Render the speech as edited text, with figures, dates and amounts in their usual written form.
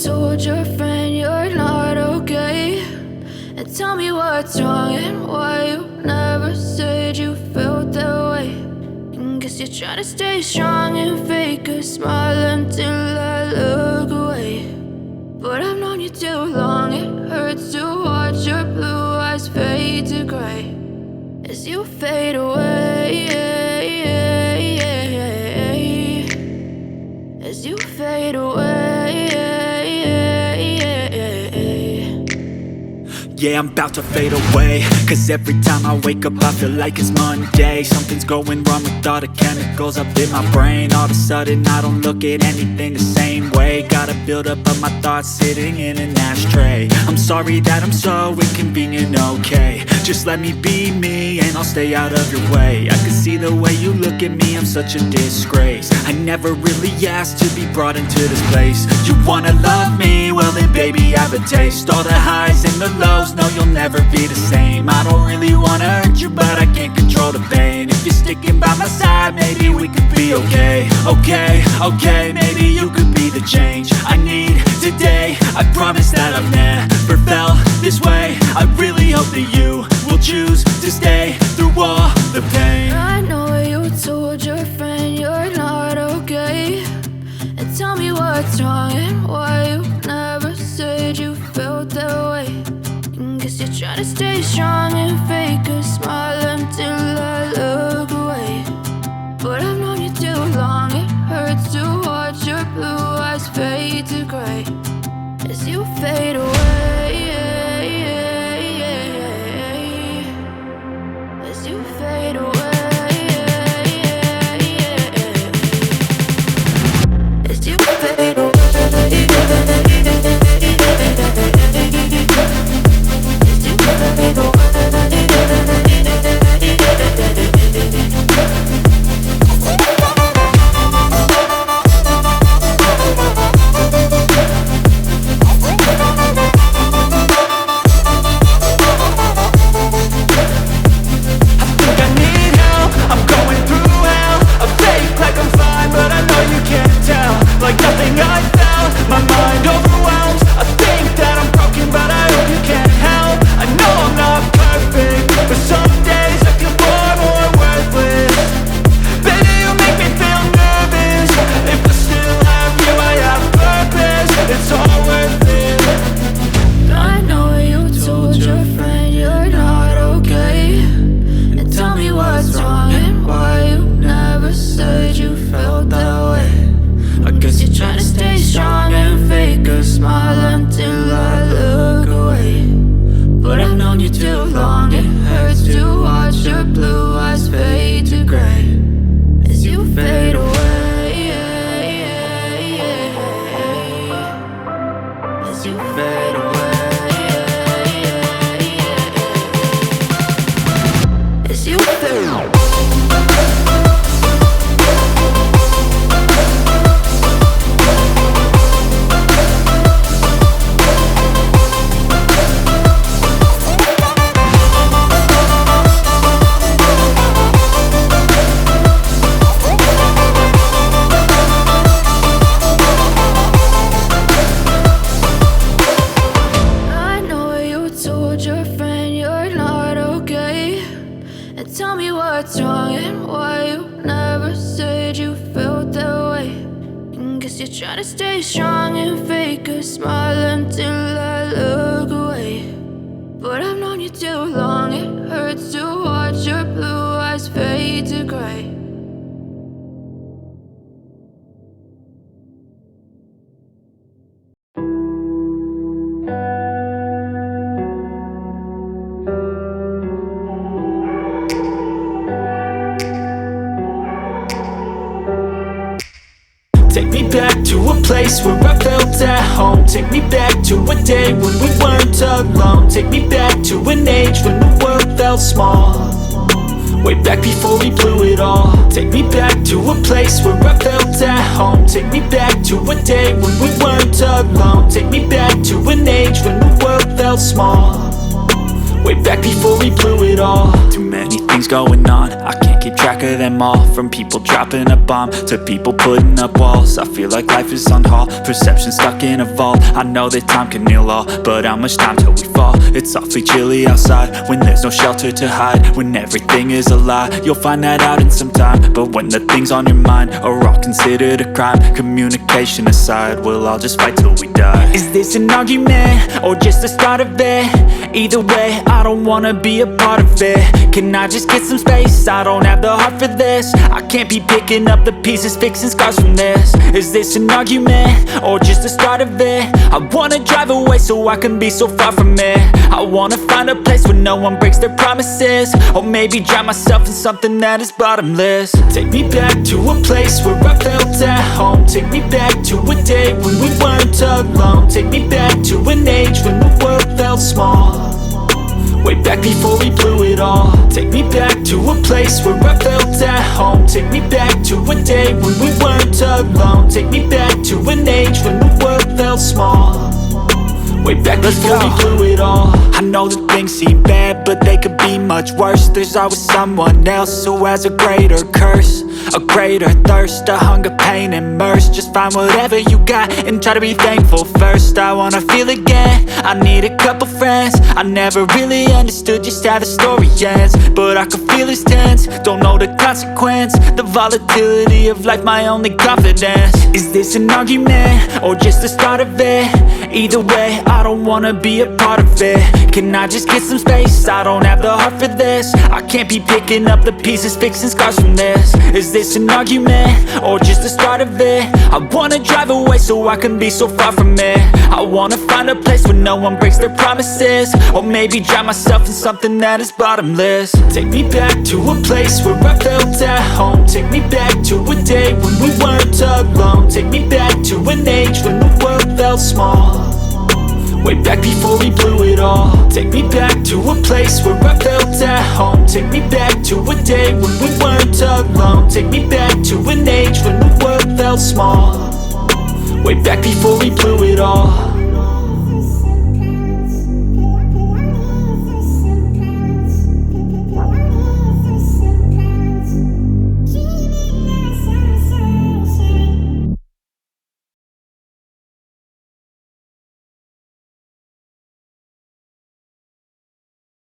told your friend you're not okay, and tell me what's wrong and why you never said you felt that way. And guess you're trying to stay strong and fake a smile until I look away. But I've known you too long, it hurts to watch your blue eyes fade to gray as you fade away, as you fade away. Yeah, I'm about to fade away, cause every time I wake up I feel like it's Monday. Something's going wrong with all the chemicals up in my brain. All of a sudden I don't look at anything the same way. Gotta build up of my thoughts sitting in an ashtray. I'm sorry that I'm so inconvenient, okay. Just let me be me and I'll stay out of your way. I can see the way you look at me, I'm such a disgrace. I never really asked to be brought into this place. You wanna love me? Well then baby I have a taste. All the highs and the lows, no you'll never be the same. I don't really wanna hurt you but I can't control the pain. If you're sticking by my side maybe we could be okay. Okay, maybe you could be the change I need today. I promise that I've never felt this way. I really hope that you will choose to stay through all the pain. I know you told your friend you're not okay, and tell me what's wrong and why you never said you felt that way. And guess you're trying to stay strong and fake a smile until I look away. But I've known you too long, it hurts to watch your blue eyes fade to gray as you fade away, as you fade away, as you fade away. Take me back to a place where I felt at home. Take me back to a day when we weren't alone. Take me back to an age when the world felt small, way back before we blew it all. Take me back to a place where I felt at home. Take me back to a day when we weren't alone. Take me back to an age when the world felt small, way back before we blew it all. Too many things going on, I can't keep track of them all. From people dropping a bomb to people putting up walls. I feel like life is on hold, perception stuck in a vault. I know that time can heal all, but how much time till we fall? It's awfully chilly outside when there's no shelter to hide. When everything is a lie, you'll find that out in some time. But when the things on your mind are all considered a crime, communication aside, we'll all just fight till we die. Is this an argument or just the start of it? Either way, I don't wanna be a part of it. Can I just get some space? I don't have the heart for this. I can't be picking up the pieces, fixing scars from this. Is this an argument or just the start of it? I wanna drive away so I can be so far from it. I wanna find a place where no one breaks their promises, or maybe drown myself in something that is bottomless. Take me back to a place where I felt at home. Take me back to a day when we weren't alone. Take me back to an age when the world felt small, way back before we blew it all. Take me back to a place where I felt at home. Take me back to a day when we weren't alone. Take me back to an age when the world felt small, way back before we blew it all. I know that things seem bad, but they could be much worse. There's always someone else who has a greater curse, a greater thirst, a hunger, pain, and mercy. Just find whatever you got and try to be thankful first. I wanna feel again, I need a couple friends. I never really understood just how the story ends, but I can feel it's tense, don't know the consequence. The volatility of life, my only confidence. Is this an argument or just the start of it? Either way, I don't wanna be a part of it. Can I just get some space? I don't have the heart for this. I can't be picking up the pieces, fixing scars from this. Is this an argument or just the start of it? I wanna drive away so I can be so far from it. I wanna find a place where no one breaks their promises, or maybe drown myself in something that is bottomless. Take me back to a place where I felt at home. Take me back to a day when we weren't alone. Take me back to an age when the world felt small, way back before we blew it all. Take me back to a place where I felt at home. Take me back to a day when we weren't alone. Take me back to an age when the world felt small, way back before we blew it all.